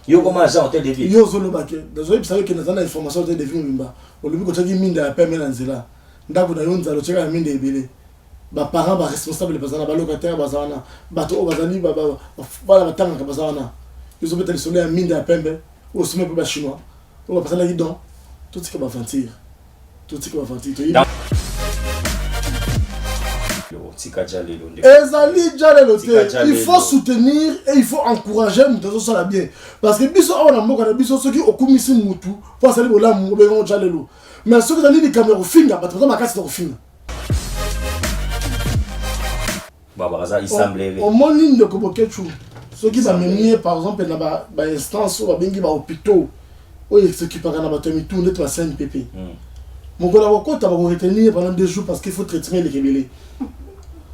Yo comment agent hôtel de ville? Yo zolo bake. Désolé, vous savez que nous avons information hôtel de ville mimba. Au début quand tu dis mine de paix melanzela. Ndako na yonza lo cheka mine de belé. Ba parents ba responsable bazana ba locataire bazana. Bato bazani ba batanga bazana. Ils ont peut-être sonné mine de pembe au sommet pour ba chinois. On va passer là dedans. Tout ce qui va mentir. Tout ce qui va mentir. Il faut soutenir et il faut encourager nous ça bien parce que biso on a moko na biso ceux qui okumisi mutu pour ça les là on jalelo mais ceux qui dans les caméras finga pas trop makasi to finga baba ça il semblait au monde ligne de kobokechu ceux qui va mener par exemple na ba instance ou bengi ba hôpitaux ou ceux qui parlent na ba temi tout net ba CNPP mon gars va compte va retenir pendant 2 jours parce qu'il faut traiter les rebelles.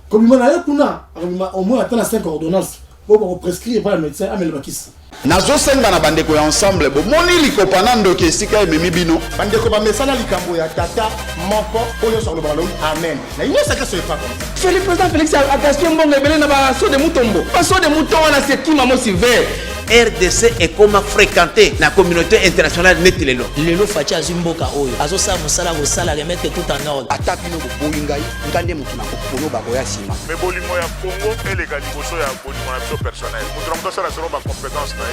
Comme il m'a au moins atteint 5 ordonnances pour prescrire par le médecin Amel Bakis. Nazo senga na bandeko ya ensemble bo moni liko panando ke sika ememi bino bandeko ba mesala likambo ya tata moko oyo sur le ballon amen na ino ça que ce pas comme ça. Le président Félix a gasté un bon rebelle na ba so de mutombo pas so de mouton na c'est qui maman Silver. RDC est comme fréquenté la communauté internationale netilelo. Lelo facha zimboka oyo. Azo sa musala go sala remettre tout en ordre. Attaque no boyingai ngande mutu na ko ba ko ya sima. Mais bolimo ya Congo et les galiboso ya bolimo na so personnel. Mutu ça la sera ba compétence na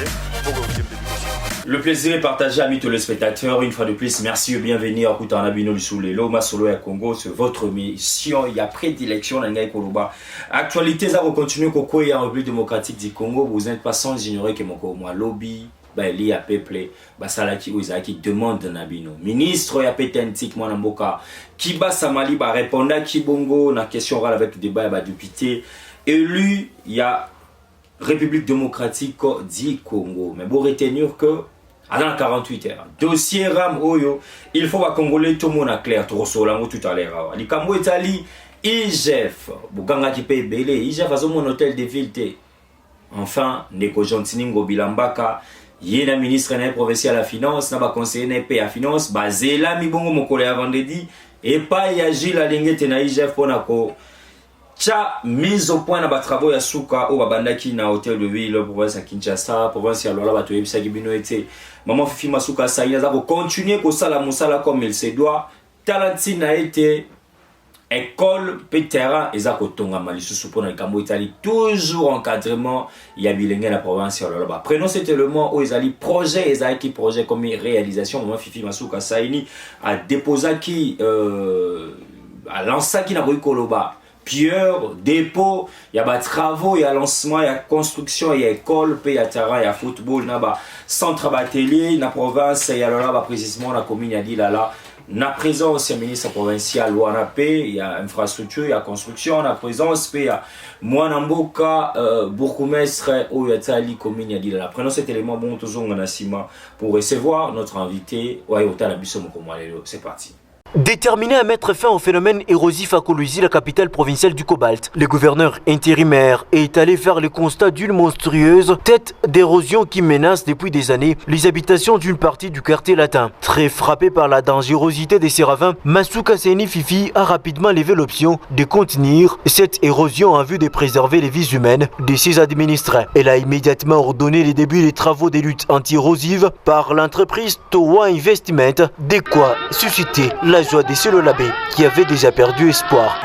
Le plaisir est partagé, amis téléspectateurs. Une fois de plus, merci et bienvenue à Kouta Nabino Lusoulelo, Masolo et Congo. C'est votre mission. Il y a prédilection dans le Koloba. Actualité, ça va continuer. Koko et en République démocratique du Congo. Vous n'êtes pas sans ignorer que mon lobby, il y a peuple, qui demande Nabino. Ministre, il y a Petentik, Mwanamboka, qui bat Samali, répondre à Kibongo, na question avec le débat, député. Élu, il y a République démocratique du Congo. Mais pour retenir que, dans 48 heures, dossier Ram Oyo, il faut que Congolais tout le monde a clair, tout à l'heure. Les Cambo Italie, IGF, Buganga qui paye belé, IGF a mon hôtel de ville. Enfin, Neko Jontiningo Bilambaka, Yéna ministre na provincial à la finance, n'a pas conseiller na paye à finance, Bazela Mibongo Mokole à vendredi, et pas Yagil à l'ingété na IGF pour Nako. Tcha mise au point na travaux ya suka au babandaki na hôtel de ville province à Kinshasa province ya Lola bato yebisa kibino ete maman Fifi Masuka ça il a continuer ko sala musala comme il se doit talenti na été école pe terrain eza ko tonga malisusu pour na Kambo Italie toujours encadrement ya bilenge la province ya Lola prenons c'était le mot où ezali projet ezaki projet comme réalisation maman Fifi Masuka Saini a déposé qui a lancé qui na Koloba Pierre, dépôt, il y a des travaux, il y a lancement, il y a construction, il y a école, il y a terrain, il y a football, il y a centre batelier, il y a province, il y a là, précisément la commune, il y a dit là, la présence du ministre provincial, il y a infrastructure, il y a construction, la présence, il y a Mwanamboka, bourgmestre, il y a Tali, commune, il y a dit là. Prenons cet élément, bon, toujours en assima pour recevoir notre invité, c'est parti. Déterminé à mettre fin au phénomène érosif à Kolwezi, la capitale provinciale du cobalt, le gouverneur intérimaire est allé faire le constat d'une monstrueuse tête d'érosion qui menace depuis des années les habitations d'une partie du quartier latin. Très frappé par la dangerosité des ces ravins, Masuka Seni Fifi a rapidement levé l'option de contenir cette érosion en vue de préserver les vies humaines de ses administrés. Elle a immédiatement ordonné le début des travaux de lutte anti-érosive par l'entreprise Towa Investment, de quoi susciter la joie des Selolabé qui avait déjà perdu espoir.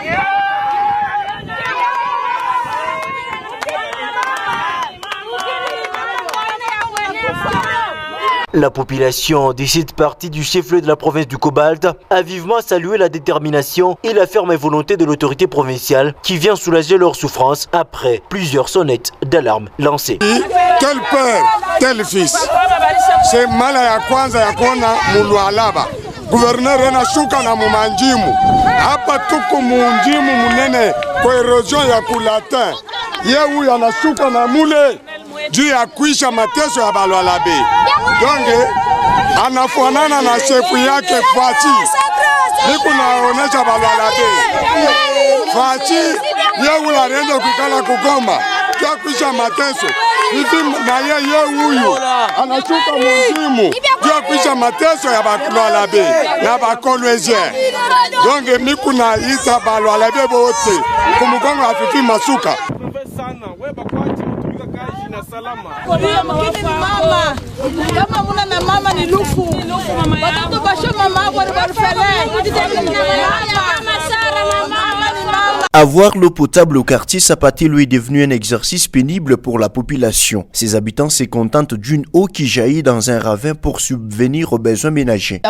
La population de cette partie du chef-lieu de la province du Cobalt a vivement salué la détermination et la ferme volonté de l'autorité provinciale qui vient soulager leur souffrance après plusieurs sonnettes d'alarme lancées. Tel père, tel fils. C'est mal à kwanza ya kona mulwalaba. Gouverneur anashuka na mumanjimu. Hapa tuko munjimu munene kwa erosion ya kulatin. Yehu anashuka na mule juu ya kuisha mateso ya balwalabe. Donge anafanana na shefu yake Fachi. Niku naonesha balwalabe. Fachi yehu anenda kukala kugoma kia kuisha mateso. Hivi na ye huyu anashuka munjimu juu kuisha mateso ya balwalabe na bakolwezien. Donge miku na isa balwalabe bote kumugongo wa Fifi Masuka. Avoir l'eau potable au quartier Sapate lui est devenu un exercice pénible pour la population. Ses habitants se contentent d'une eau qui jaillit dans un ravin pour subvenir aux besoins ménagers.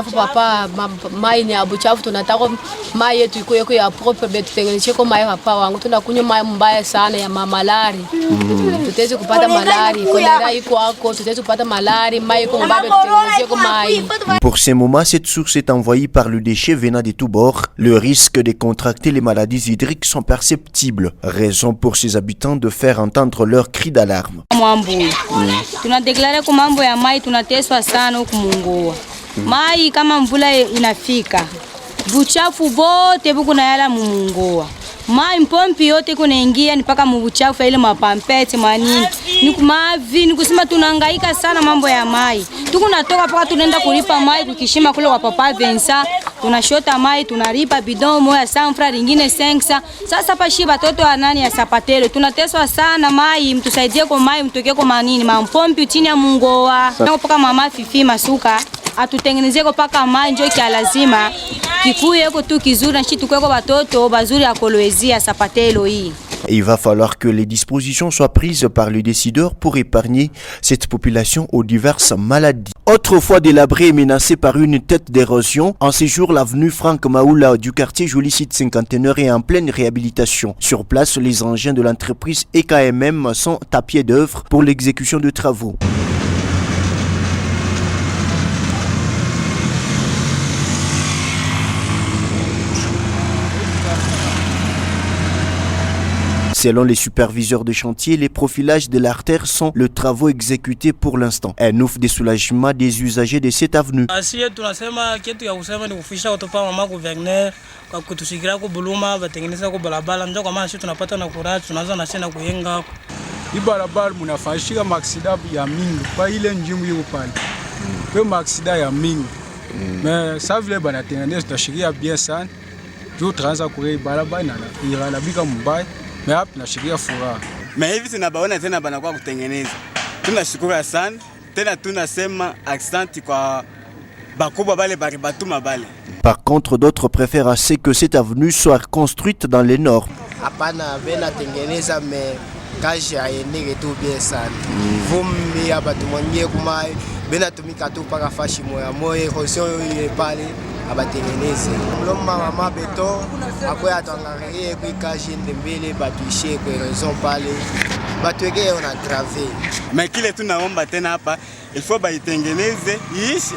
Pour ces moments, cette source est envoyée par le déchet venant de tous bords. Le risque de contracter les maladies hydriques sont perceptibles. Raison pour ces habitants de faire entendre leur cri d'alarme. Mai kama mvula inafika buchafu bote buku na yala mumungoa mai mpompi yote kunaingia ni paka mubuchafu ile mapampete manini ni kumavi ni kusema tunahangaika sana mambo ya mai tukunatoka paka tunaenda kulipa mai kukishima kule kwa papa Vensa tunashota mai tunalipa bidon moja sanfra lingine sensa. Sasa pa shiba watoto wa nani ya Sapatelo tunateswa sana mai mtusaidie kwa mai mtokee kwa manini mampompi chini ya mungoa na paka mama Fifi Masuka atutengenezee paka mai njo kia lazima kikuye ko tu kizuri na shitu kwa watoto bazuri ya Kolwezi ya Sapatelo hii. Il va falloir que les dispositions soient prises par les décideurs pour épargner cette population aux diverses maladies. Autrefois délabrée et menacée par une tête d'érosion, en ces jours, l'avenue Franck Maoula du quartier Joli Site Cinquantenaire est en pleine réhabilitation. Sur place, les engins de l'entreprise EKMM sont à pied d'œuvre pour l'exécution de travaux. Selon les superviseurs de chantier, les profilages de l'artère sont le travaux exécutés pour l'instant. Un offre de soulagement des usagers de cette avenue. Mais hivi tunabaona tena banakuwa kutengeneza. Tunashukuru sana. Tena tunasema accent kwa bakubwa bale batuma bale. Par contre, d'autres préfèrent assez que cette avenue soit construite dans les normes. Hapana bena tengeneza me kazi aendeke tu bien sana. Vumbi abatumanyie kumai bena tumika tu paka fashi moya moya erosion ile pale abatengeneze. Mloma mama beton akoya tuangalie kwa kazi ndembele batuishe kwa erosion pale. Batuweke on a gravé. Mais kile tunaomba tena hapa il faut baitengeneze iishe.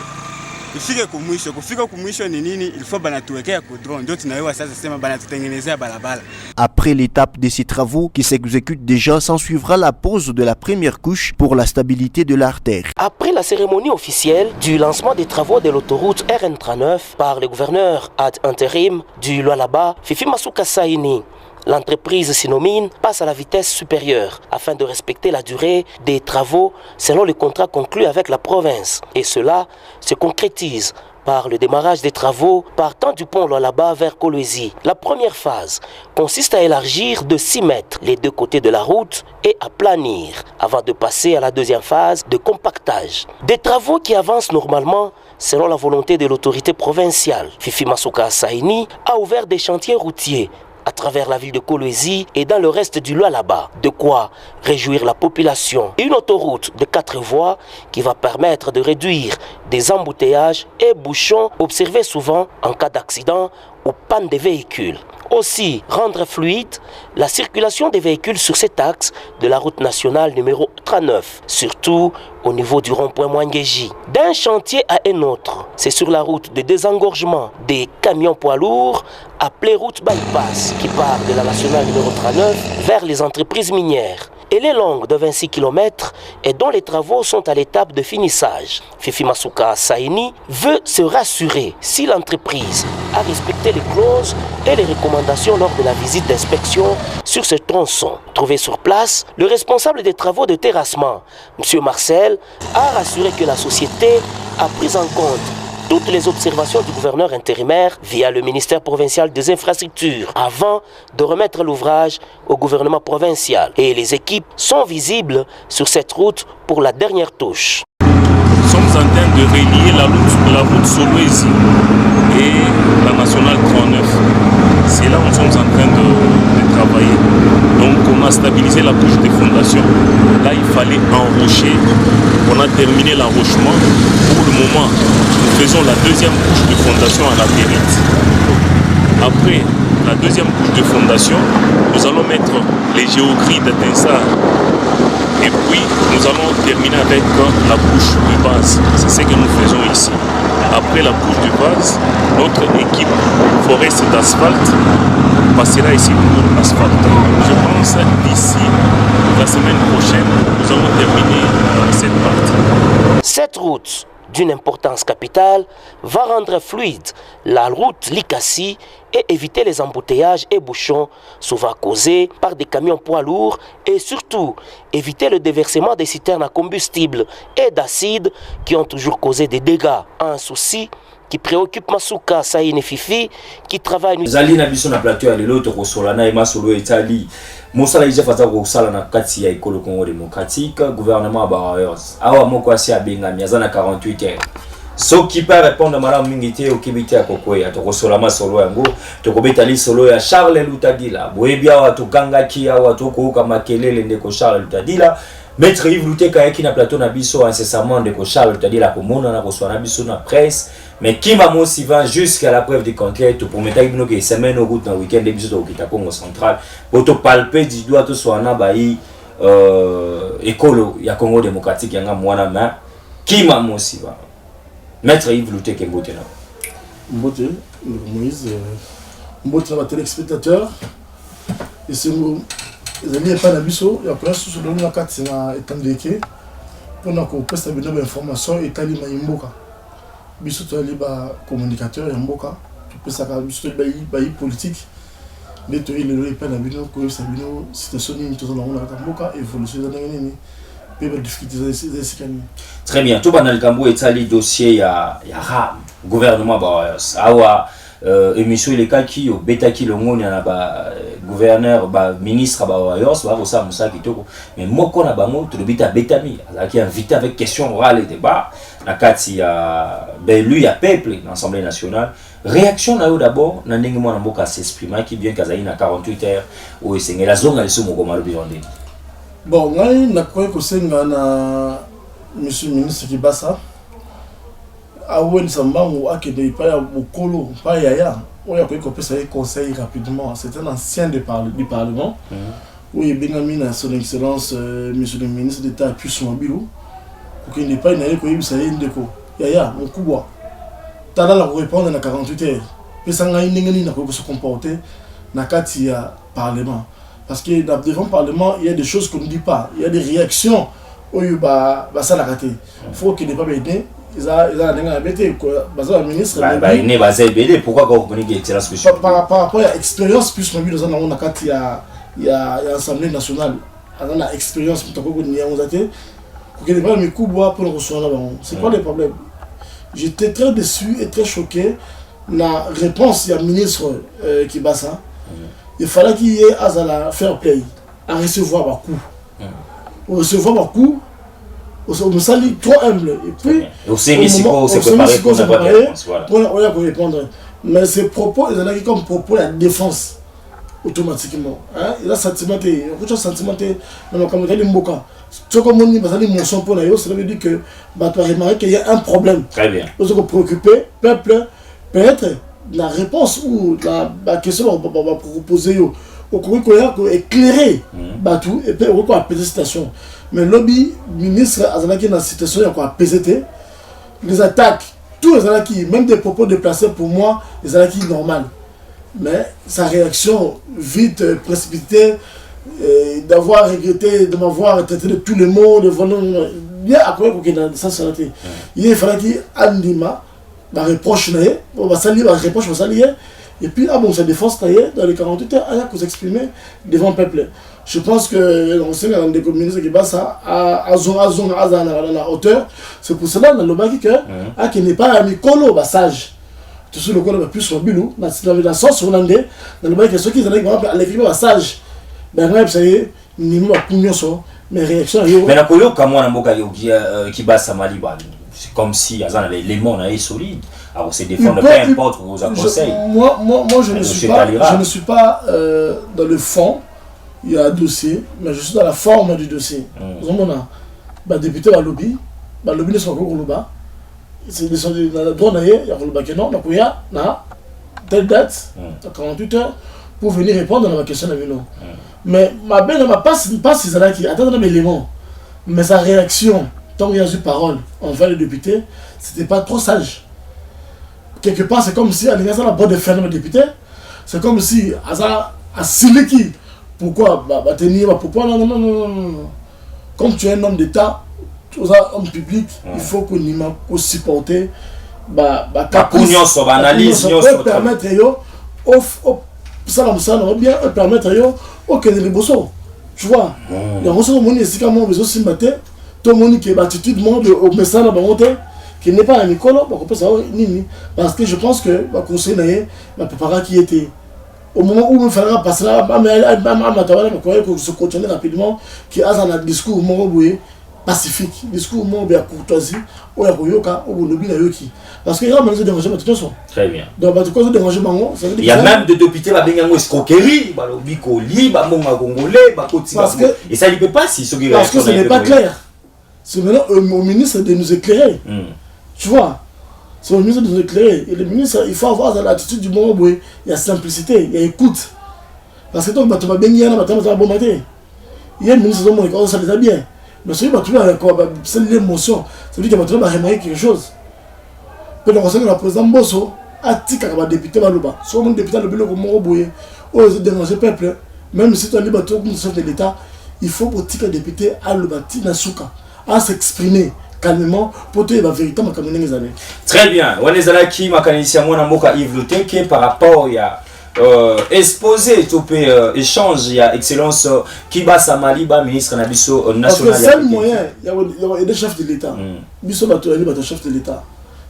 Ifike kumwisho, kufika kumwisho ni nini? Il faut banatuwekea goudron. Ndio tunawewa sasa sema banatutengenezea balabala. Après l'étape de ces travaux qui s'exécutent déjà, s'en suivra la pose de la première couche pour la stabilité de l'artère. Après la cérémonie officielle du lancement des travaux de l'autoroute RN39 par le gouverneur ad intérim du Lualaba, Fifi Masuka Saini, l'entreprise Sinomine passe à la vitesse supérieure afin de respecter la durée des travaux selon le contrat conclu avec la province. Et cela se concrétise par le démarrage des travaux partant du pont Lualaba vers Kolwezi. La première phase consiste à élargir de 6 mètres les deux côtés de la route et à planir avant de passer à la deuxième phase de compactage. Des travaux qui avancent normalement selon la volonté de l'autorité provinciale. Fifi Masuka Saini a ouvert des chantiers routiers à travers la ville de Kolwezi et dans le reste du Lualaba. De quoi réjouir la population. Une autoroute de 4 voies qui va permettre de réduire des embouteillages et bouchons observés souvent en cas d'accident ou panne des véhicules. Aussi, rendre fluide la circulation des véhicules sur cet axe de la route nationale numéro 39, surtout au niveau du rond-point Mwangeji. D'un chantier à un autre, c'est sur la route de désengorgement des camions poids lourds, appelée route bypass, qui part de la nationale numéro 39 vers les entreprises minières. Elle est longue de 26 km et dont les travaux sont à l'étape de finissage. Fifi Masuka Saini veut se rassurer si l'entreprise a respecté les clauses et les recommandations lors de la visite d'inspection sur ce tronçon. Trouvé sur place, le responsable des travaux de terrassement, M. Marcel, a rassuré que la société a pris en compte toutes les observations du gouverneur intérimaire via le ministère provincial des infrastructures avant de remettre l'ouvrage au gouvernement provincial. Et les équipes sont visibles sur cette route pour la dernière touche. de relier la route Solwezi et la nationale 39. C'est là où nous sommes en train de travailler. Donc on a stabilisé la couche de fondation. Là il fallait enrocher. On a terminé l'enrochement. Pour le moment, nous faisons la deuxième couche de fondation à la périte. Après la deuxième couche de fondation, nous allons mettre les géogrilles d'Atensar. Et puis, nous allons terminer avec la couche de base. C'est ce que nous faisons ici. Après la couche de base, notre équipe foreste d'asphalte passera ici pour l'asphalte. Je pense d'ici la semaine prochaine, nous allons terminer cette partie. Cette route, d'une importance capitale, va rendre fluide la route Likasi et éviter les embouteillages et bouchons souvent causés par des camions poids lourds et surtout éviter le déversement des citernes à combustible et d'acide qui ont toujours causé des dégâts. Un souci qui préoccupe Masuka Saïne Fifi qui travaille... Zali na biso na plateau ya lelo to kosolana e masolo etali mosala ije faza kosala na kati ya ekolo Congo démocratique gouvernement barayos awa moko asi abenga miazana 48 heures soki pa répondre mala mingi te okibiti ya kokoya to kosola masolo yango to kobetali solo ya Charles Lutadila boyebia wa to kangaki awa to koka makelele ndeko Charles Lutadila Maître Yves Luteka yaki na plateau na biso incessamment ndeko Charles Lutadila komona na koswana biso na presse. Mais qui m'a motivé jusqu'à la preuve du contraire pour mettre une semaine au route dans le week-end des bisous au Congo central pour te palper du doigt tout soit na baï écolo ya Congo démocratique yanga mwana main qui m'a motivé Maître Yves Luteka Mbote na Mbote Moïse Mbote na téléspectateur et c'est nous les pas na biso ya place sur le na kati na etandeke pour na ko poster bino information etali maimboka biso to ali ba communicateur ya mboka pesa ka biso ba politique les to ile pas na bino ko sa bino situation ni to na mboka évolution na nini pe ba difficulté des sikani. Très bien, tout banal kambo etali dossier ya RAM gouvernement ba awa émission les cas qui au beta qui le monde na ba gouverneur ba ministre ba yos ba ça musa kitoko mais moko na bango to bita betami qui invité avec question orale et débat na kati ya lui ya peuple l'Assemblée nationale réaction na yo d'abord na ndenge mwana mboka s'exprimer qui bien kazali na 48 heures o esengela zonga leso moko malo bionde. Bon ngai na koy ko senga na monsieur ministre Kibasa awen sambango akede pa ya bokolo pa yaya oya ko pesa conseil rapidement c'est un ancien du parlement oui Benjamin na son excellence monsieur le ministre d'État puis son bilou pour qu'il n'est pas une ko yibisa ndeko yaya mukubwa tala la répondre na 48 heures pesa ngai ndenge na ko se comporter na kati ya parlement parce que devant le parlement il y a des choses qu'on ne dit pas il y a des réactions oyo ba ça la raté faut qu'il n'est pas aidé ils a dinga bête quoi bazar ministre bah il n'est pas aidé pourquoi qu'on connaît que c'est la solution par rapport à expérience plus no bi dans on a kati ya assemblée nationale on a expérience pour ko ni on zaté que les pas me kubwa pour recevoir là c'est quoi le problème. J'étais très déçu et très choqué la réponse du ministre Kibasa. Il fallait qu'il y ait à faire play à recevoir beaucoup recevoir beaucoup on me salue trop humble et puis au moment c'est préparé pour répondre mais ces propos ils ont comme propos la défense automatiquement hein il a sentimenté autre sentimenté dans comme il mboka ce comme on dit basali motion pour la yo ça veut dire que bah tu as remarqué qu'il y a un problème très bien on se préoccuper peuple peut-être la réponse ou la question on va proposer yo au qu'on éclairer tout et puis on va apaiser cette situation mais lobby ministre azalaki dans situation ya ko apaiser les attaques tous les azalaki même des propos déplacés pour moi les azalaki normal mais sa réaction vite précipitée d'avoir regretté de m'avoir traité de tout le monde bien après pour qu'il dans ça santé il fallait qu'il andima la reproche on va saluer la reproche va saluer et puis sa défense dans les 48 heures à s'exprimer devant le peuple. Je pense que on sait dans des communautés qui passent à la hauteur. C'est pour cela dans le bas qui n'est pas un micolo sage. Tout ce le colo plus sur bilou dans la sauce hollandais dans le bas qui ceux qui ont à l'écrire sage. Ben ouais ça y est ni moi punyo so mais réaction mais na koyo kamwa na mboka qui basa maliba c'est comme si Azan avait l'élément solide. Alors c'est défendre, peu importe vos conseils. Moi je ne suis pas dans le fond, il y a un dossier, mais je suis dans la forme du dossier. Nous avons un député à lobby, le lobby ne sont pas au lobby. C'est le droit d'ailleurs, il y a le lobby qui non, donc il y a telle date, 48 heures, pour venir répondre à la question de l'Avinon. Mais ma belle n'a pas si ça qui attend un élément, mais sa réaction, tant qu'il y a eu parole envers le député, c'était pas trop sage. Quelque part, c'est comme si à l'égard de la boîte de ferme le député, c'est comme si à Siliki, pourquoi tenir, pourquoi non. Comme tu es un homme d'État, tu es un homme public, il faut qu'on y m'a supporter, analyse, permettre ça bien permettre ok les bossos, tu vois. Il y a aussi mon ici quand même aussi matin, tout le monde qui est attitude monde au message là monter qui n'est pas un école, parce que je pense que ma conseil ma préparation qui était au moment où il fallait passer là, que se continuer rapidement, qui a un discours pacifique, discours bien courtoisie, ou la Royoka, ou le Yoki. Parce qu'il y a même des dérangements de toute façon. Très bien. Donc, des dérangements, il y a même des députés qui ont escroquerie, et ça ne peut pas si ce qui parce que ce n'est pas clair. C'est maintenant au ministre de nous éclairer. Tu vois, c'est au ministre de nous éclairer. Et le ministre, il faut avoir l'attitude du moment où il y a simplicité, il y a écoute. Parce que donc, tu vas bien dire, tu vas bon matin. Il y a le ministre de mon ça les a bien. Mais celui qui va c'est l'émotion, c'est lui qui va remarquer quelque chose. Puis le conseil de la présidente Bosso a dit qu'il y a un député Balouba. Soit mon député le bureau comme Moroboye, ou les déranger peuple, même si tu as un débat comme chef de l'État, il faut pour que le député a le bâti Nasuka, à s'exprimer calmement pour te la vérité ma kamene les années. Très bien. On est là qui m'a canalisé moi Mboka Yves Luteke par rapport à exposé tout échange il y a excellence qui bat Samaliba ministre nabiso national. Parce que seul moyen il y a des chefs de l'État. Biso bato ali bato chef de l'État.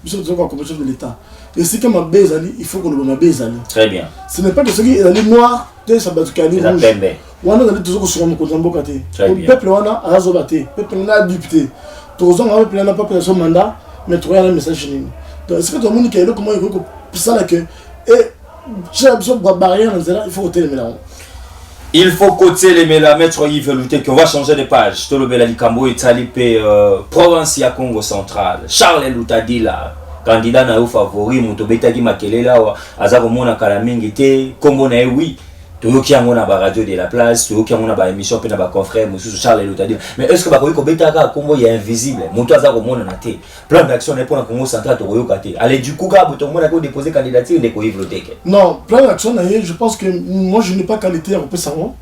Biso bato comme chef de l'État. Et si comme Bezali, il faut qu'on le Bezali. Très bien. Ce n'est pas que ce qui est ali noir, ça bato kali rouge. Wana dali toujours sur mon côté Mboka te. Le peuple wana azobate, peuple na député. Tous on a plein de population mandat, mais tu as un message nini. Donc est-ce que tout le monde qui est là comment il faut ça là que et il faut côté les méla maître Yves Luteke qu'on va changer de page. Tout le bel Alikambo et Talipé province ya Congo central. Charles Lutadila candidat na favori mutobeta ki makelela azako mona kala mingi te Congo na oui. Tout qui a mon radio de la place, tout qui a mon émission pe na ba confrère monsieur Charles Lutadila. Mais est-ce que ba ko beta ka Congo ya invisible? Moto azako mona na te. Plan d'action n'est pour le Congo central to yoka te. Allez du coup ga boto mona ko déposer candidature de ko Yves Luteke. Non, plan d'action je pense que moi je n'ai pas qualité à reposer ça. Non,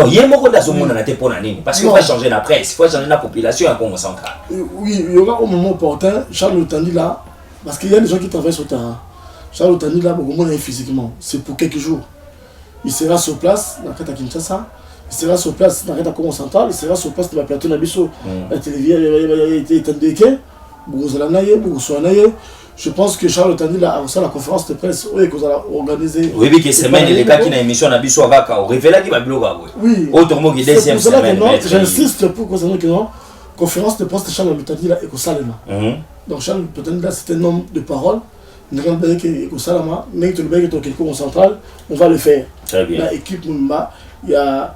il y a beaucoup de choses na te pour nani parce qu'il faut changer la presse, il faut changer la population à Congo central. Oui, il y aura au moment opportun Charles Lutadila parce qu'il y a des gens qui travaillent sur le terrain. Charles Lutadila beaucoup moins physiquement, c'est pour quelques jours. Il sera sur place dans la Kinshasa, il sera sur place dans la Congo central, il sera sur place dans la plateau Nabiso, la télévision, il est indiqué, je pense que Charles Lutadila a aussi la conférence de presse où il a organisé. Oui, mais que semaine, les gars qui ont une émission Nabiso à Vaka, on révèle qu'il va bloquer. Oui, autrement que deuxième semaine. J'insiste pour que ça conférence de presse de Charles Lutadila et Kosalema. Donc Charles Lutadila, c'est un homme de parole. Mais Congo central, on va le faire. Très bien. L'équipe Mumba, il y a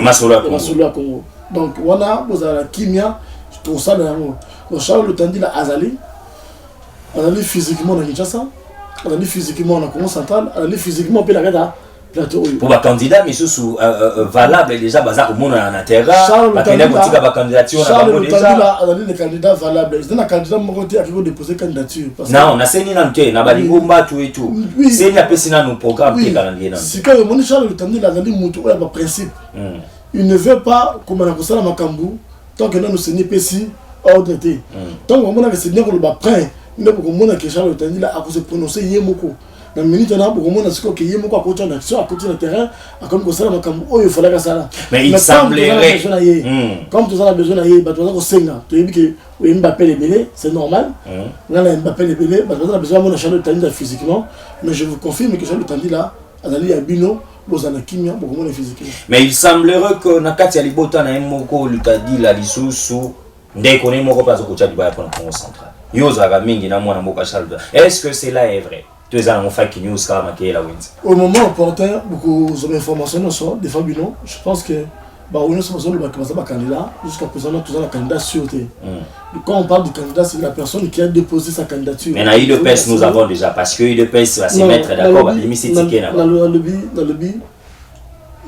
Masolo à Congo. Donc, on a la Kimia, tout ça. Donc, Charles Lutadila Azali physiquement dans Kinshasa, Azali physiquement dans Congo central, Azali physiquement puis la pour les candidats, mais sous valable déjà, bazar au monde en terrain. Charles Lutadila a donné des candidats valables. C'est un candidat qui a déposé candidature. Non, on a saigné dans le thé, on a balingomba tout et tout. C'est une apécine dans nos programmes qui est calendrier. C'est quand même Charles Lutadila a donné un principe. Il ne veut pas, comme on a fait à Makambu, tant que nous sommes ici, ordre. Tant qu'on a signé pour le bas prêt, il ne peut pas que Charles Lutadila a se prononcer Yemoko. Dans minute là pour moi c'est que y a beaucoup à côté d'action à côté du terrain à comme ça comme il fallait que ça là mais il semblerait comme tout ça a besoin d'aller bah tu vas senga tu dis que Mbappé les belé c'est normal là Mbappé les belé bah tu as besoin de Charles Lutadila physiquement mais je vous confirme que Charles Lutadila Azali Abino bozana kimia beaucoup moins physiquement mais il semblerait que nakati alibota na moko Lutadila lisusu ndeko ne moko pas ko tchadi ba pour le Congo central yoza mingi na mwana mboka Charles. Est-ce que cela est vrai? Tu es en fake news kama makela wenzi. Au moment opportun, beaucoup d'informations sont des fois bino. Je pense que on est sur le candidat jusqu'à présent tous les candidats sûreté. Quand on parle du candidat, c'est la personne qui a déposé sa candidature. Mais dans l'IDPS nous avons déjà parce que l'IDPS va se mettre d'accord avec les tickets là-bas. Dans le lobby,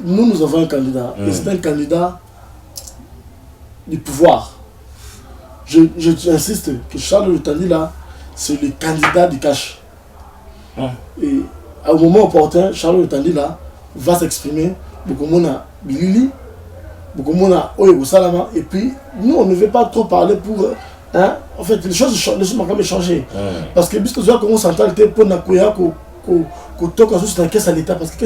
nous avons un candidat et c'est un candidat du pouvoir. J'insiste que Charles Lutandi là, c'est le candidat du cash. Et au moment opportun, Charles Lutandi là va s'exprimer. Beaucoup de monde a Bilili, beaucoup de monde a Oyo Salama. Et puis nous on ne veut pas trop parler pour. Hein, en fait, les choses ont quand même changé. Parce que puisque la Congo centrale était pour Nakoya qu'on toque juste dans caisse à l'État parce que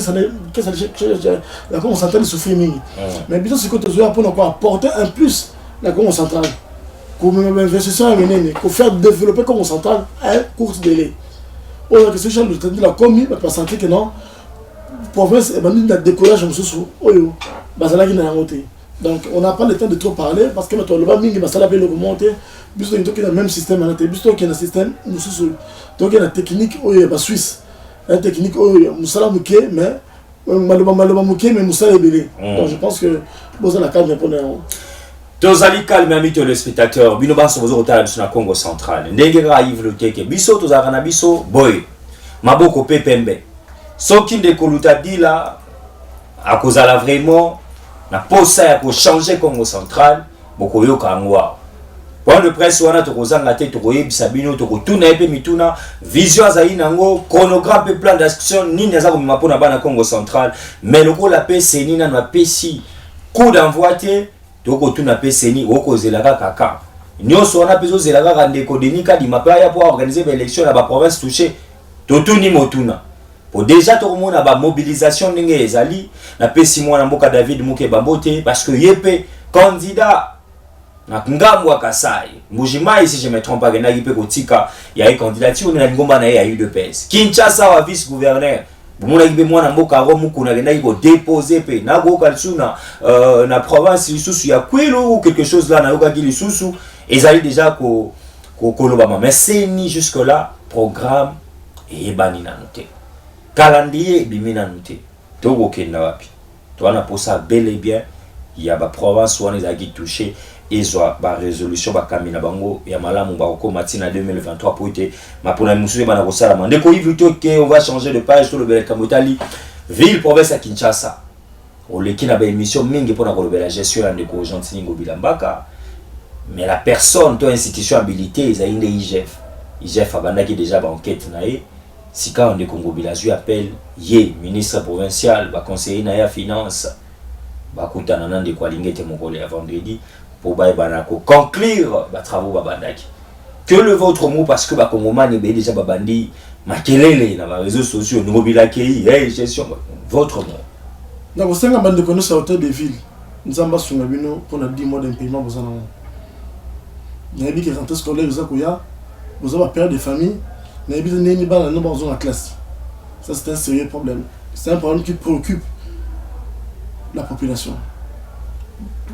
la Congo centrale souffre mingi. Mais bien sûr, c'est que tu as pour apporter un plus la Congo centrale. Comme investisseur pour faire développer Congo centrale à un court délai. On a que ce genre de temps la commis parce que non province est bandit de décollage en sous oyo bazala qui n'a monté. Donc on n'a pas le temps de trop parler parce que maintenant le bas mingi basala peut le remonter puisque nous sommes dans le même système en puisque qui est un système nous sous donc il y a la technique oyo ba Suisse la technique oyo musala muke mais maloma muke mais musala belé. Donc je pense que boza la calme pour nous. Tozali calme ami téléspectateurs bino baso bozo kotala biso na Congo central ndenge ka Yves Luteke biso tozaka na biso boy maboko pepembe soki ndeko Lutadila akozala vraiment na posa ya ko changer Congo central boko yoka ngwa point de presse wana tokozanga te tokoyebisa bino tokotuna epe mituna vision azali nango chronogramme plan d'action nini aza komema mpona bana Congo central mais lokola pe seni nanu apesi coup d'envoi te tokotuna pe seni okozelaka kaka nyonso wana pe zozelaka ndeko Denis Kadima pe ya pour organiser ba élection na ba province touchée totuni motuna pour déjà tout le monde a mobilisation ndenge ezali na pesi mwana mboka David Mukeba Mbote parce que yepe candidat na ngambo ya Kasai Mujima si je me trompe pas na yipe kotika ya candidature na ngomba na ya UDPS Kinshasa wa vice gouverneur bomona yipe mwana mboka Romu kuna na yiko déposer pe na go kalsuna na province lisusu ya Kwilu ou quelque chose là na yoka ki lisusu ezali déjà ko kolobama mais c'est ni jusque là programme et bani na noté calendrier bimina noté togo kenda wapi toana posa bel et bien il y a ba province où on est touché et soit ba résolution ba kamina bango ya malamu ba ko matina 2023 pour été ma pona musué bana ko sala mande ko yivu que on va changer de page sur le bel kamotali ville province à Kinshasa on le kina ba émission mingi pona ko la gestion ya ndeko Gentini Ngobilambaka mais la personne to institution habilité ils a une IGF abanda qui déjà ba enquête naé si quand on est Congo Bilazui appelle yé ministre provincial ba conseiller na ya finance ba kutana nande kwa lingete mongolais vendredi pour ba banako conclure ba travaux ba bandaki que le votre mot parce que ba Congomani be déjà ba bandi makelele na ba réseaux sociaux ngo bilakei gestion votre mot na ko senga bande connaître hôtel de ville nzamba sunga bino pour na 10 mois d'impayement bozana na bi que rentrée scolaire zakoya vous avez père de famille mais bien n'est pas dans la classe. Ça c'est un sérieux problème. C'est un problème qui préoccupe la population.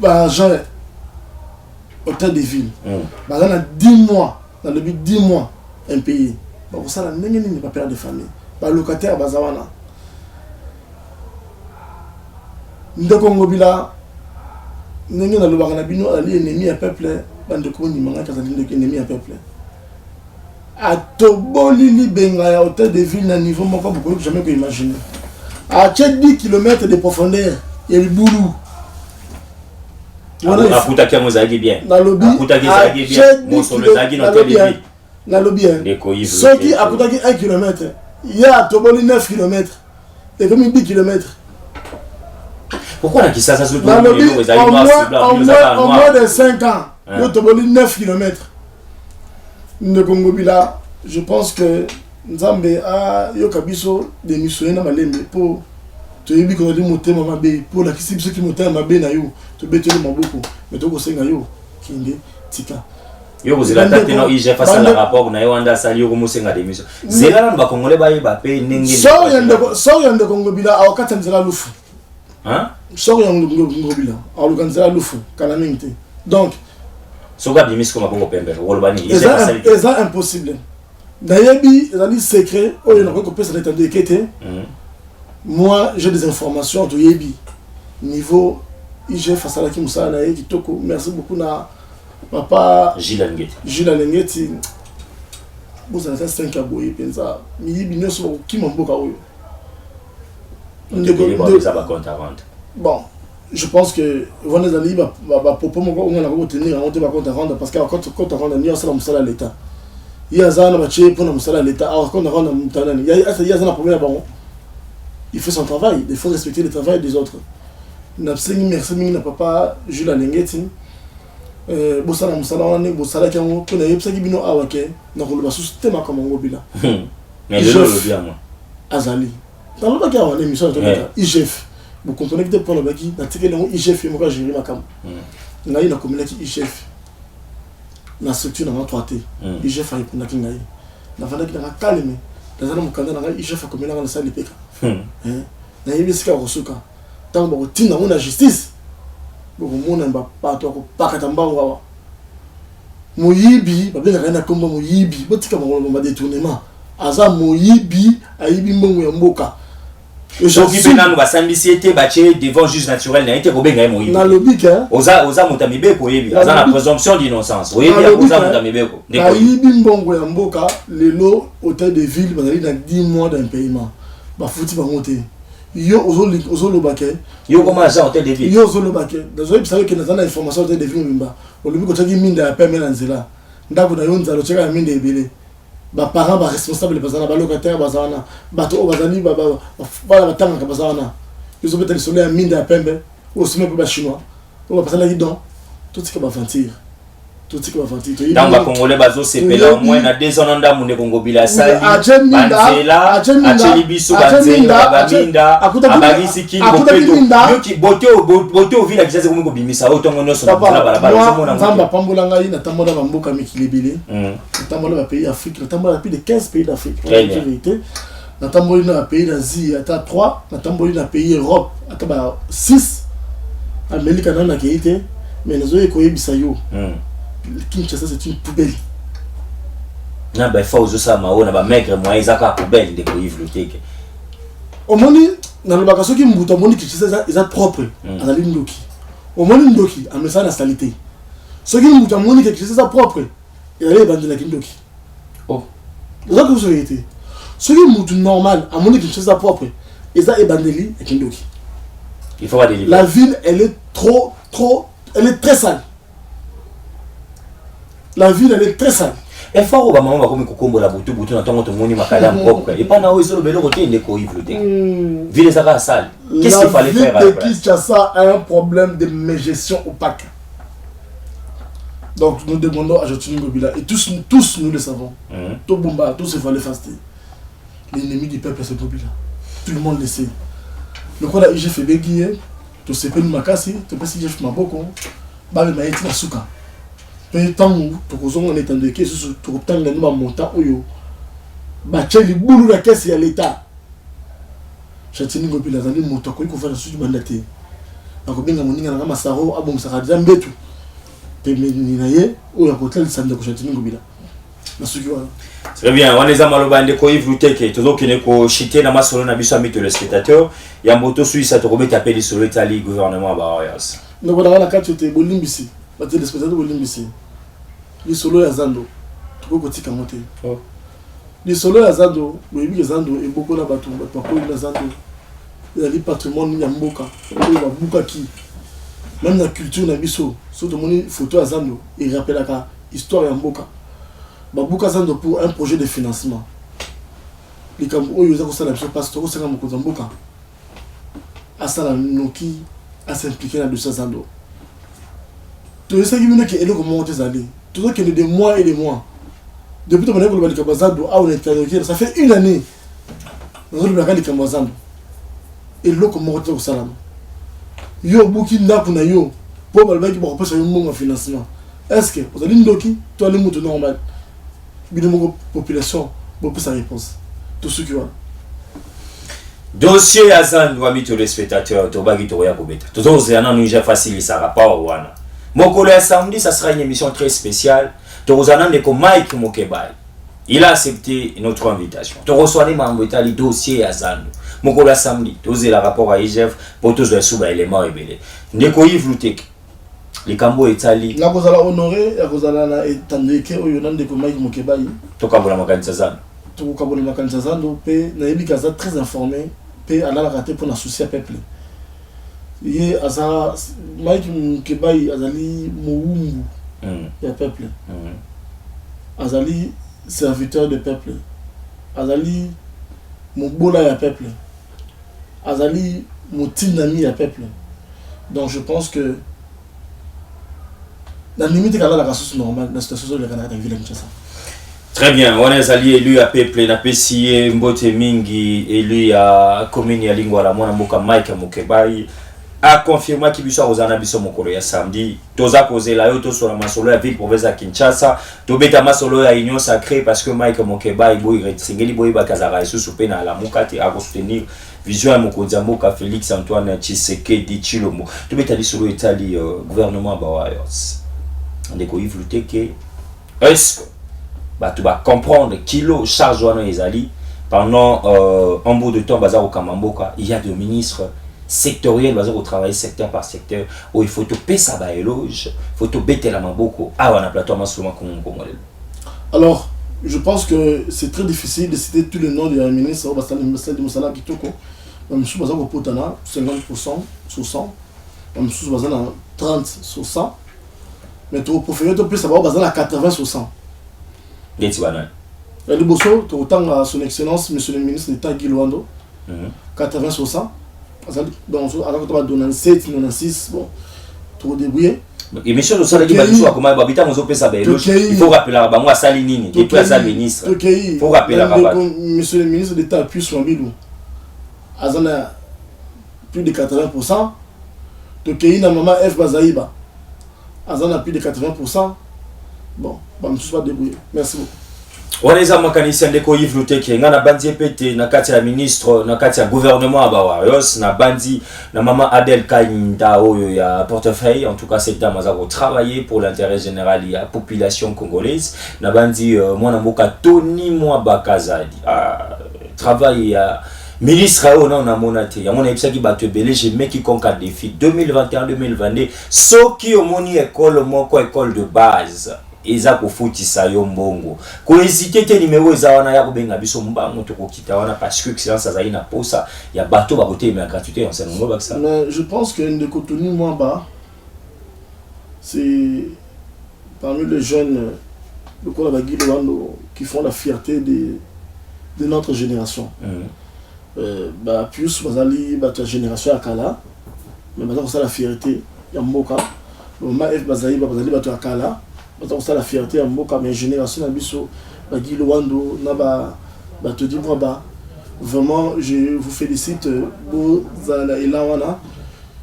Bah genre hôtel de ville. Bah on a 10 mois, dans le but 10 mois impayé. Bah pour ça la n'est pas père de famille. Bah locataire bazawana. Ndeko ngobila n'est na lobaka na bino ali ennemi à peuple, bande ko ni manga kazali ndeko ennemi à peuple. A Tobolili Benga ya hôtel de ville na niveau moko beaucoup jamais que imaginer. À 10 km de profondeur, il y a le boulou. On a foutu qui mozagi bien. Na lobby. Foutu qui zagi bien. Mon solo zagi na hôtel de ville. Na lobby. Ceux qui a foutu 1 km, il y a Toboli 9 km. Et comme 10 km. Pourquoi on a qui ça se trouve au moins de 5 ans. Il Toboli 9 km. Ndeko Ngobila, je pense que Nzambe a yokabiso de missionner na malembe pour te yebi ko di motema mabe pour la kisi biso ki motema mabe na yo to beteli maboko mais to ko senga yo kinde tika yo kozela tate no ije face à la rapport na yo anda sali yo ko mosenga de mission zela na ba kongole ba yeba pe ndenge so yande Ngobila a okata nzela lufu hein so yande Ngobila a okata nzela lufu kana mingte donc soka bimis comme boko pembe wolobani c'est impossible nayebi ezali secret oyo na ko pesa na tande kete moi j'ai des informations to yebi niveau IGF asala ki musala na ye kitoko merci beaucoup na papa Gilles Alengeti vous avez 5 aboye penza mi binyo so ki mamboka oyo bon je pense que on est allé propos on a retenir on va compte rendre parce que quand on rendre ni ça musala l'état il y a ça na baché pour na musala l'état alors quand on rendre mutanani il y a ça na problème bon il fait son travail il faut respecter le travail des autres n'absengi merci mingi na papa Jules Alengeti bosala musala wana bosala kango ko na yebsaki bino awake na ko ba système comme ngobila mais le bien moi azali dans le cas on émission de IGF vous comprenez que pour le baki na tike le IGF mo ka gérer makam na ina communauté IGF na structure na 3T IGF a ipuna kingai na vanda ki na calme na zana mukanda na IGF a communauté na sali peka na yebisika kosuka tant ba kotina na justice boko mona mba pato ko pakata mbango awa moyibi babena kana komba moyibi botika mangolo mba détournement aza moyibi ayibi mbongo ya mboka soki pena nous basambisi ete bache devant juge naturel na ete kobenga moyibi na lobike oza mutamibeko yebi aza na présomption d'innocence oyebi oza mutamibeko ayibi mbongo ya mboka lelo hôtel de ville bazali na 10 mois d'impayement bafuti bangote yo ozolobake yo comment agent hôtel de ville yo ozolobake dazo ebisa ke nazana information hôtel de ville mimba olobi ko taki minda ya peme na nzela ndako na yo nzalo cheka ya minda ebele ba parents ba responsable bazana ba locataire bazana bato o bazali ba batanga ka bazana yo zo betali solo ya minda ya pembe o sime pe ba chinois o ba pasala gidon tout ce que ba ventir dans ba congolais bazo sepela au moins na 2 ans nda munde kongo bila sali banzela acheli biso banzela baminda abagisi kini bopeto yoki boto vila kizaze komiko bimisa otongo nyoso na balabala zo mona nzamba pambola ngai na tambola ba mboka mikilebele tambola ba pays Afrique na tambola plus de 15 pays d'Afrique vérité na tambola na pays d'Asie ata 3 na tambola na pays Europe ata ba 6 Amérique na keite mais nazo ekoyebisa yo Kinshasa c'est une poubelle. Na ba fa ozo sa maona ba maigre moi ezaka poubelle de ko Yves Luteke. Omoni na lobaka soki mbuto moni Kinshasa eza propre azali ndoki. Omoni ndoki amesa na salité. Soki mbuto moni Kinshasa propre ezali bandela kindoki. Oh. Là que vous avez été. Soki mbuto normal amoni Kinshasa propre eza ebandeli kindoki. Il faut pas délivrer. La ville elle est elle est très sale. La ville elle est très sale. Et fort ba maman ba komi kokombo la butu na tongo to moni makala mboko. Et pas na ozo belo côté ndeko Yves Luteke. Ville ça sale. Qu'est-ce qu'il fallait faire La ville de Kinshasa a un problème de gestion opaque. Donc nous demandons à Jotini Ngobila et tous nous le savons. Tout Bumba, tous se fallait faster. L'ennemi du peuple c'est Ngobila. Tout le monde le sait. Le quoi la IGF Beguié, tout se peut nous makasi, tout peut IGF Maboko, ba le maïti na suka. Tant to kozonga na etando ke susu to tanga na montant oyo ba cheli bulu la caisse ya l'état Jotini Ngobila zali moto ko ko fana susu bandate akobenga moninga na masaro abom sakadiza mbetu pemeni na ye oyo akotel sande ko Jotini Ngobila na suki wana. Très bien, on les a malobande ko Yves Luteke to kene ko chité na masolo na biso ami téléspectateurs ya moto suisse to kometa apeli solo Italie gouvernement ba oyas. No bona na kati te bolimbisi ba téléspectateurs bolimbisi li solo ya Zando to ko tika moté. Oh. Li solo ya Zando boyebi ke Zando e boko na bato ba ko na Zando ya li patrimoine ya mboka ko ba buka ki même la culture na biso so to moni photo ya Zando et rappelaka histoire ya mboka. Babuka Zando pour un projet de financement. Les camps oyo za ko sala biso pastor ko sala mokonza mboka. Asala noki à s'impliquer dans dossier Zando. Tout ça qui veut que eloko monte zali. Tout ça qui est des mois et des mois. Depuis ton école balika Zando a on est ça fait une année. Nous le balika Zando. Eloko monte au salam. Yo buki ndaku na yo pour balbaki ba ko pesa yo mongo financement. Est-ce que vous allez ndoki toi le moto normal. Binomo population pour sa réponse. Tout ce qui va. Dossier Azan wa mito les spectateurs to bagi to ya kobeta. To zo zana nous ja facile ça rapport wana. Mokolo ya samedi, ça sera une émission très spéciale. Torozana Ndeko Mike Mokebai. Il a accepté notre invitation. Toroswani Mambetali dossier à Zando. Mokolo ya samedi, tozé la rapport à IGF pour tous les sous-éléments rebelles. Ndeko Yves Lutek. Les Cambo Etali. La cause à la honoré, la cause à la étendue, au Yonan de Mike Mokebai. Tokabola Makanizazano. Tokabola Makanizazano, P. Naïbi Kaza très informé, P. à la raté pour l'associer à peuple. Yé, Aza, Mike Mokebai, Azali Moumbu, ya peuple. Azali, serviteur de peuple. Azali, Mobola ya peuple. Azali, Motinami ya peuple. Donc je pense que la limite est la ressource normale dans cette situation de la ville de Kinshasa. Très bien, on est allié élu à peuple na PCA Mbote Mingi élu à commune ya Lingwa la mona mboka Mike Mokebai a confirmé qu'il biso ozana biso mokolo ya samedi toza poser la yo to sur la masolo ya ville province à Kinshasa to beta masolo ya union sacrée parce que Mike Mokebai boy singeli boy bakazara isusu pe na la mukati a soutenir vision ya mokonzi mboka Félix Antoine Tshisekedi Tshilombo to beta lisolo etali gouvernement bawayos Ndeko Yves Lutek est-ce que tu vas comprendre kilo charge wana ezali pendant un bout de temps bazar au Kamamboka il y a des ministres sectoriels bazar au travail secteur par secteur où il faut te payer ça ba éloge faut te bêter la maboko ah on a plateau seulement comme modèle. Alors je pense que c'est très difficile de citer tous les noms des ministres au Basali Moussala Kitoko même sous bazar au Potana 50% sur 100 même sous bazar 30 sur 100 mais tu préfères te payer ça ba bazar 80 sur 100. Le Bosso, autant à son excellence, monsieur le ministre d'État Guy Luando, 80 sur 100. Donc, alors que tu vas donner 7, 96, bon, tu vas débrouiller. Et monsieur le Salé, il faut rappeler la moi Salinini, et puis à sa ministre. Il faut rappeler la monsieur le ministre d'État appuie sur un bidou. Azana plus de 80%. Tokei na maman F Bazaïba. Azana plus de 80%. Bon, je ne suis pas débrouillé. Merci beaucoup. On est à Makanisi Ndeko Yves Lutek, na bandi pété na kati ya ministre na kati ya gouvernement Bawarios na bandi na maman Adel Kainda oyo ya portefeuille en tout cas cette dame a travaillé pour l'intérêt général de la population congolaise na bandi mwana mboka Tony Mwabakazadi travail ya ministre on a monaté ya mona ebisaki bato ebele je mets quiconque a défi 2021 2022 soki omoni école moko école de base eza kofutisa yo mbongo ko hésiter te numéro eza wana ya kobenga biso mbango to kokita wana parce que excellence azali na posa ya bato ba côté mais gratuité enseignement ba ça. Mais je pense que Ndeko Tony Mwamba c'est parmi les jeunes de Kolabagi qui font la fierté de notre génération. Bah plus bazali ba génération akala mais bazali ça la fierté ya mboka ma F bazali bazali ba akala bazali ça la fierté ya mboka mais génération na biso ba Guy Luando na ba te dit moi ba vraiment je vous félicite bo zala elawana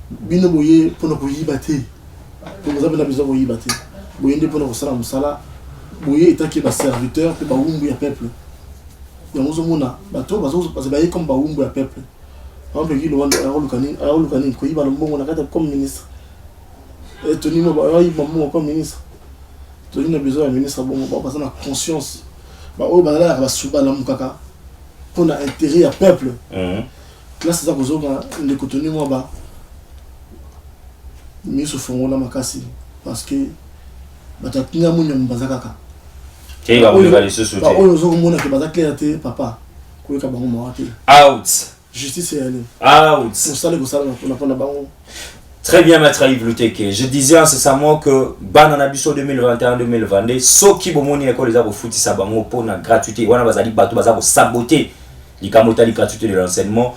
bino boye pour ko yibate pour vous avez la besoin boye yibate boye ndé pour ko sala musala boye etaki ba serviteur pe ba umbu ya peuple yango mona bato bazo baye comme baumbu ya peuple en fait il wanda alukani ko yiba mbongo na kata comme ministre et Tony mo ba yiba mbongo comme ministre Tony na besoin de ministre bon ba parce na conscience ba o ba la ba suba la mukaka pour na intérêt ya peuple là c'est ça que zoga le Tony mo ba mi se font la makasi parce que batakinya munyo mbazaka qui va vous aller ce soutien. Papa. Out. Justice est Out. Très bien, maître Yves Lutek. Je disais incessamment que Bananabiso 2021-2022, ceux qui vont monter l'école, les a foutu ça pour la gratuité. Wana bazali bato bazabo saboter les camotali gratuité de l'enseignement.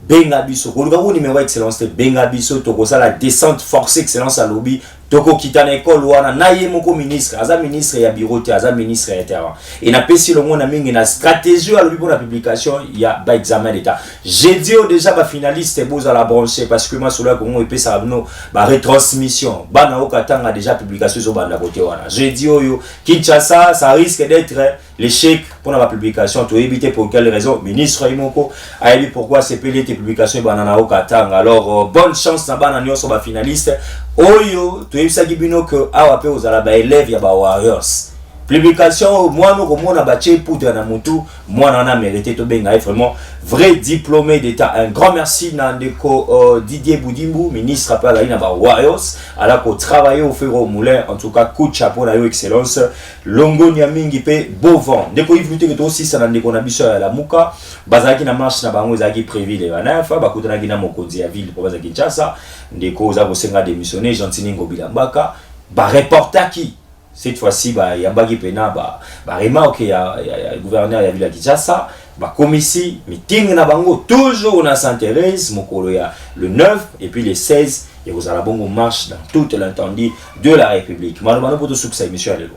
Bengabiso, Kolugabo numéro excellence, Bengabiso, Tokosa la descente forcée excellence à lobby. Toko kitana école wana naye moko ministre aza ministre ya bureau te aza ministre ya terrain et na pesi le monde na mingi na stratégie à lobby pour la publication il y a ba examen d'état j'ai dit déjà ba finaliste beaux à la brancher parce que moi sur là comment epesa abno ba retransmission ba na okatanga déjà publication zo banda côté wana j'ai dit oyo Kinshasa ça risque d'être l'échec pour la publication to éviter pour quelle raison ministre Imoko a dit pourquoi c'est pelé tes publications banana okatanga alors bonne chance na bana nyonso ba finaliste oyo toyebisaki bino que awa pe ozala ba élève ya ba Warriors. Publication moi nous comme on a battu poudre na mutu moi on a mérité to benga vraiment vrai diplômé d'état. Un grand merci Nandeko Didier Boudimbu ministre après la na ba Warriors ala ko travailler au Ferro Moulin en tout cas coup de chapeau na yo excellence longo nyamingi pe beau vent ndeko ivluté que aussi ça ndeko na biso ya la muka bazaki na marche na bango ezaki prévu le bana fa bakutana kina mokonzi ya ville province ya Kinshasa ndeko za ko senga démissionner Gentini Ngobilambaka ba reporter qui cette fois-ci bah yambaki pena bah remarque ya gouverneur ya ville ya Kinshasa bah comme ici meeting na bango toujours on s'intéresse mokolo ya le 9 et puis le 16 et vous allez bongo marche dans toute l'étendue de la République malheureusement pour tout succès monsieur Alelo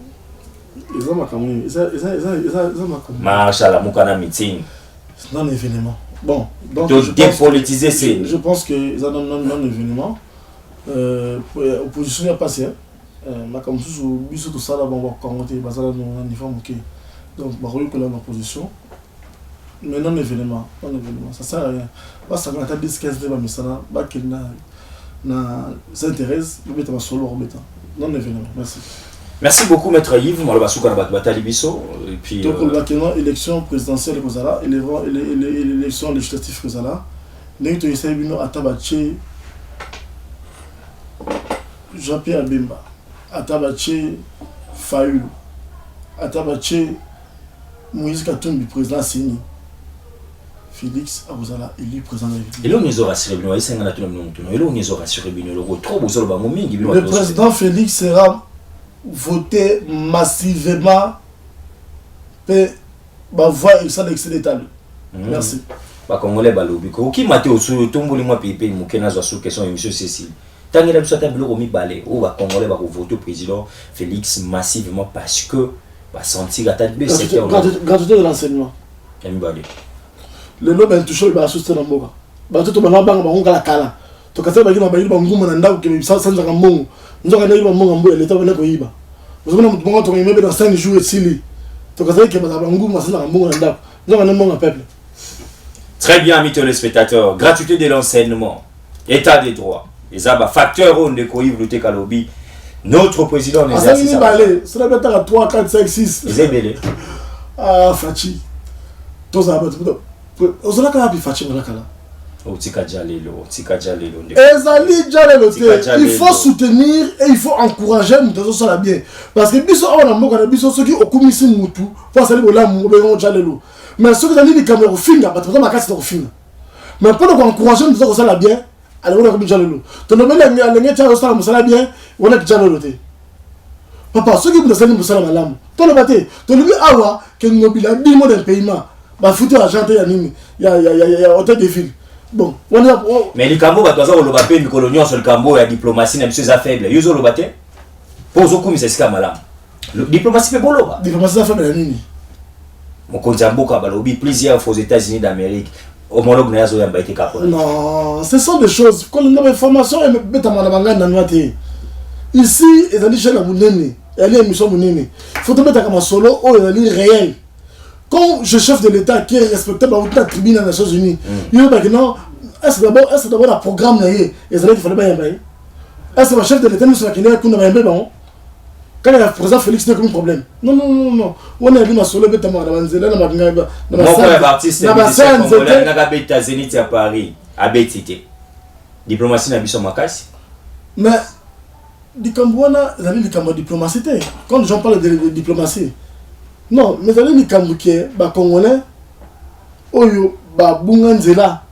marche à la mukana meeting c'est un événement bon donc dépolitiser c'est je pense que c'est un événement opposition a passé comme sous biso tout ça là bon commenter basala no niveau moké donc ba reyo la position mais non événement ça sert à rien ba ça quand 10 15 ba misala ba kina na s'intéresse le beta solo rebeta non événement merci beaucoup maître Yves moi le basuka na batali biso et puis donc le bakena élection présidentielle ko zala élection législative ko zala ndenge to essaye bino atabache Jean-Pierre Bemba Atabache Fayulu Atabache Moïse Katumbi président Sini Félix Abozala élu président de la République. Et là on rassuré bino et senga na tuna bino et là on rassuré bino le trop bozolo ba momingi bino. Le président Félix sera voté massivement pe ba voix et ça l'excès d'état. Merci. Ba congolais ba lobi ko ki mate osu tomboli moi pepe mukena zo sur question émission Cécile. Tant qu'il a besoin d'un bureau mi-balé, ou va Congolais va voter au président Félix massivement parce que va sentir la tête baissée. Gratuité de l'enseignement. Le nom est toujours le souci de l'amboka. Bah tout le monde va bango la kala. To kasa ba kima ba yiba ngumu na ndao ke sa sanza ka mbongo. Nzoka na yiba mbongo mbo l'État va ko yiba. Vous avez mon mbongo to yimebe dans 5 jours et sili. To kasa ke ba ngumu na sanza ka mbongo na ndao. Nzoka na mbongo peuple. Très bien amis téléspectateurs, gratuité de l'enseignement, état des droits. Les facteurs on de Koïv Luté Kalobi, notre président les a c'est la bête à 3, 4, 5, 6. Les ah, Fachi. Tous les abats. Vous avez un peu Fachi, vous avez il faut soutenir et il faut encourager nous ça bien. Parce que biso on a moko biso ceux qui okumisi mutu, pour ça les là mon jalelo. Mais ceux qui ont dit caméra finga, parce que ma casse de finga. Mais pour nous encourager nous ça bien. Alors on a comme jalelo to no mele ngenge cha osala musala bien on a jalelo te papa ceux qui musala musala malamu to le baté to lui awa que ngobila bimo d'un paiement ba futu agent ya nini ya hôtel de ville bon on a mais les cambo ba toza lo bape mikolo nyonso le cambo ya diplomatie na biso za faible yozo lo baté pozo kumisa sika malamu diplomatie pe boloba diplomatie za faible na nini mokonzi mboka balobi plusieurs aux États-Unis d'Amérique. Non, ce sont des choses. Quand on a une information, ici, il y a des gens qui sont il faut te mettre comme solo, il y a des réels. Quand je chef de l'État qui est respectable dans la tribune des Nations Unies, il y a des gens est-ce d'abord un programme il fallait pas y est-ce que le chef de l'État nous soit qui n'est pas quand il y a le président Félix, il n'y a aucun problème. Non. On a vu ma solo bête à moi, dans Zénith à Paris, à Bétité. Diplomatie n'a pas makasi. Mais, du Cambouana, ils avaient dit diplomatie. Quand les gens parlent de diplomatie, non, mais ils avaient dit Cambouké, Congolais, Oyo, Bunganzela,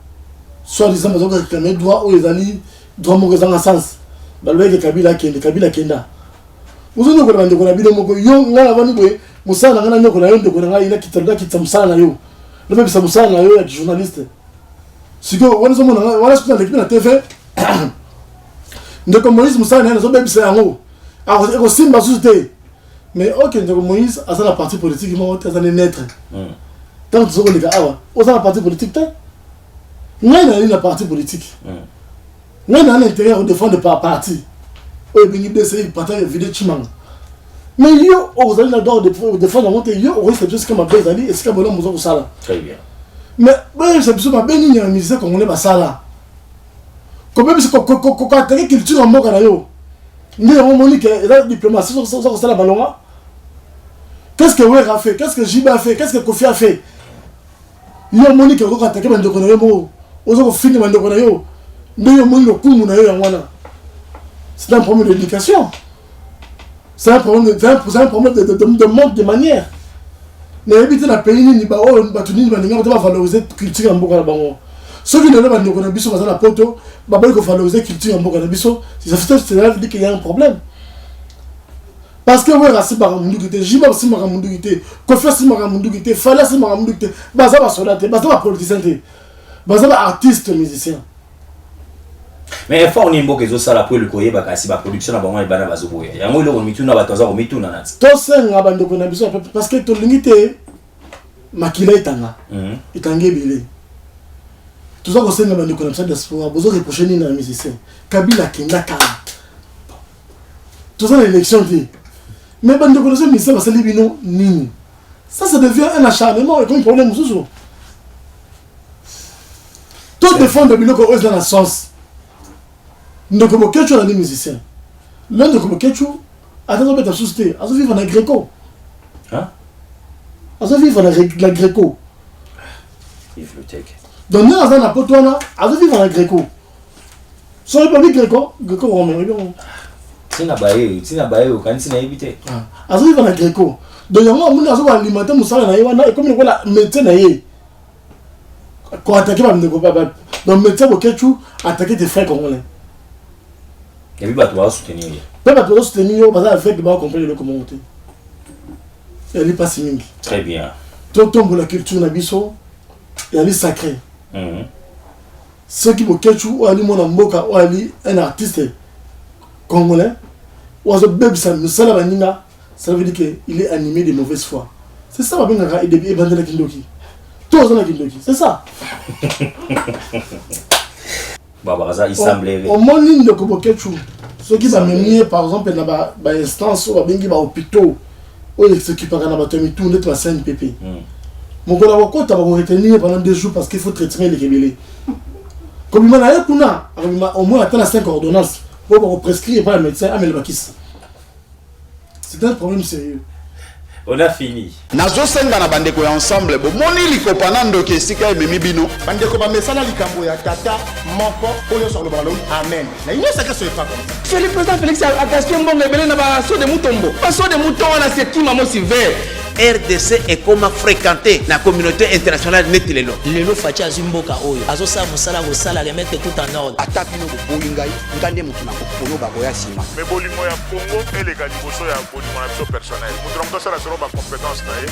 soit disant qu'ils ont droit, ou ils ont dit droit en sens. Le Kabila Kenda. Vous avez dit que vous avez dit que vous avez dit que vous avez dit que vous avez dit que vous avez dit que vous avez dit que vous avez dit que journaliste. Si vous avez dit que vous avez dit que TV, vous Moïse Moussa n'a pas dit que mais ok, Moïse a la partie politique, il est naître. Tant que vous avez dit que vous avez la partie politique, vous avez la partie politique. Vous avez l'intérêt de défendre le parti. Mais yo vous allez d'abord défendre monter yo on risque juste comme des amis et c'est comme on ça très bien mais c'est plus ma béni musique comme on est ça là comme même si ko culture en moka na yo Nous avons dit que la diplomatie, c'est la balonga. Qu'est-ce que Wer a fait? Qu'est-ce que Jiba a fait? Qu'est-ce que Kofi a fait? Nous avons dit que vous avez attaqué Mandokonayo. Vous avez fini Mandokonayo. Nous avons dit que vous avez attaqué. C'est un problème d'éducation. C'est un problème de manque de manière. Mais éviter la pays, ni va valoriser la culture en Boka. Ceux qui ne l'ont pas dit qu'on a la poto, il faut valoriser la culture en Boka. C'est là qu'il y a un problème. Parce que ouais, c'est Maramundugité, Jiba c'est Maramundugité, Kofi c'est Maramundugité, Fala c'est Maramundugité, Baza va soldat, Baza va politicien, Baza va artiste musicien. Mais il faut qu'on ait un peu de ça pour le courrier, parce que la production a vraiment été basée. Il y a un peu de mitou na bataza au mitou na nat. Tout ça on a bandé qu'on a besoin parce que tout l'unité makila itanga, itangé bilé. Tout ça qu'on sait on a bandé qu'on a besoin d'espoir, besoin de prochaine na musicien. Kabila kenda kala. Tout ça l'élection dit. Mais bandé qu'on a besoin musicien parce que les bino nini. Ça devient un acharnement et comme problème sous. Tout défendre bino qu'on ose dans la sens. Ndokomo Kechu est un musicien. L'un de Ndokomo Kechu a dans la société. Il vit dans la Gréco. Hein? Il vit dans la Gréco. Vive le tech. Donc, nous avons un potoana. Il vit dans la Gréco. Sur le public Gréco, Gréco-Romain. Si na baye, quand si na évité. Il vit dans la Gréco. Donc, il y a un monde qui a alimenté Moussa na Yewana et comme il y a la médecin na Yé. Quand attaquer par Ndoko Baba. Donc, le médecin Kechu a attaqué tes frères congolais. Et puis, tu vas soutenir. Tu vas soutenir, parce que avec le bas, comprendre le communauté. Elle est pas si mingi. Très bien. Tu tombes la culture nabiso, elle est sacrée. Ceux qui me ketchou, ou ali mon amboka, ou ali un artiste congolais, ou à ce bébé, ça veut dire qu'il est animé de mauvaise foi. C'est ça, ma bien, il est bandé Kindoki. Tous dans Kindoki, c'est ça. Il semblait. Au moins, ligne de Kobokechu, ceux qui vont mener par exemple dans l'instance ou dans l'hôpital, où ils s'occupent de la bataille, tout net la CNPP. Mon collaborateur va retenir pendant 2 jours parce qu'il faut traiter les rébellés. Comme il m'a dit, au moins atteint la 5 ordonnances pour prescrire par le médecin à Melbakis. C'est un problème sérieux. On a fini. Nazo senga na bandeko ya ensemble bo moni likopa na ndoki esika ememi bino bandeko ba mesana likambo ya tata moko oyo sur le ballon amen na ino saka so pas comme ça. C'est le président Félix attention bon ebele na ba so de mutombo ba so de mouton na sekima mo silver. RDC est comme fréquenté la communauté internationale net lelo. Lelo fachi azimboka oyo. Azosa musala musala remettre tout en ordre. Attaque no boyingai ngande mutu na kono ba boya sima. Mais bolimo ya Congo et les galiboso ya bolimo na biso personnel. Mutu na ça la sera ba compétence na ye.